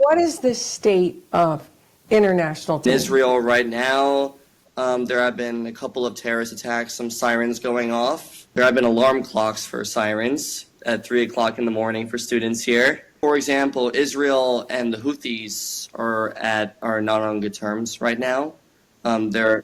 what is the state of international In terrorism? Israel right now, there have been a couple of terrorist attacks, some sirens going off. There have been alarm clocks for sirens at 3 o'clock in the morning for students here. For example, Israel and the Houthis are not on good terms right now. They're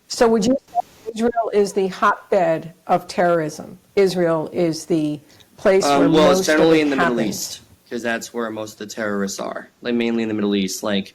So would you say Israel is the hotbed of terrorism? Israel is the place where well, most it's generally of in it the Middle happens. East because that's where most of the terrorists are. Like mainly in the Middle East, like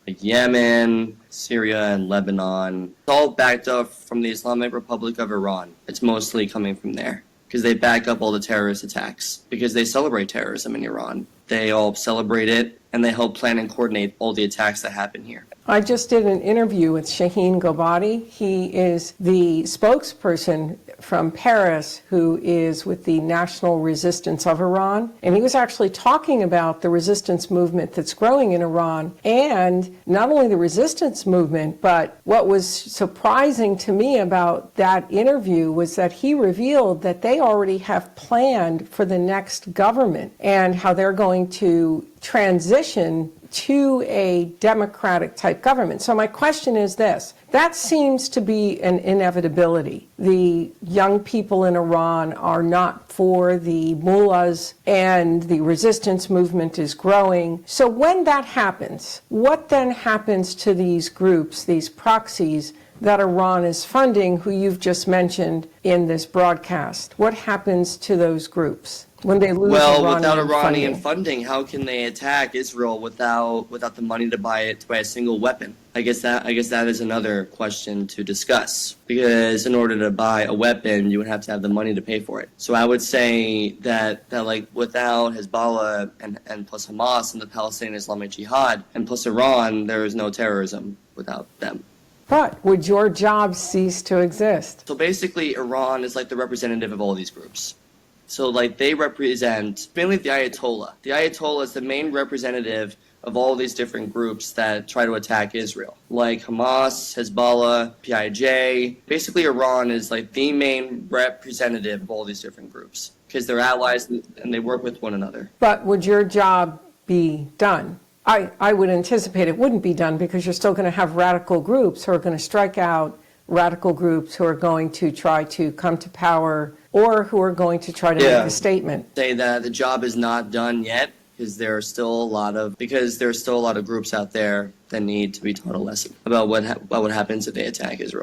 Yemen, Syria, and Lebanon. It's all backed up from the Islamic Republic of Iran. It's mostly coming from there because they back up all the terrorist attacks because they celebrate terrorism in Iran. They all celebrate it and they help plan and coordinate all the attacks that happen here. I just did an interview with Shaheen Gobadi. He is the spokesperson from Paris who is with the National Resistance of Iran. And he was actually talking about the resistance movement that's growing in Iran. And not only the resistance movement, but what was surprising to me about that interview was that he revealed that they already have planned for the next government and how they're going to transition to a democratic type government. So my question is this. That seems to be an inevitability. The young people in Iran are not for the mullahs and the resistance movement is growing. So when that happens, what then happens to these groups, these proxies that Iran is funding, who you've just mentioned in this broadcast? What happens to those groups when they lose without Iranian Iranian funding, how can they attack Israel without the money to buy a single weapon? I guess that is another question to discuss. Because in order to buy a weapon, you would have to have the money to pay for it. So I would say that like without Hezbollah and plus Hamas and the Palestinian Islamic Jihad and plus Iran, there is no terrorism without them. But would your job cease to exist? So basically, Iran is like the representative of all these groups. So like they represent mainly the Ayatollah. The Ayatollah is the main representative of all these different groups that try to attack Israel, like Hamas, Hezbollah, PIJ. Basically, Iran is like the main representative of all these different groups because they're allies and they work with one another. But would your job be done? I would anticipate it wouldn't be done because you're still going to have radical groups who are going to strike out, radical groups who are going to try to come to power or who are going to try to make a statement. Say that the job is not done yet because there are still a lot of groups out there that need to be taught a lesson about what happens if they attack Israel.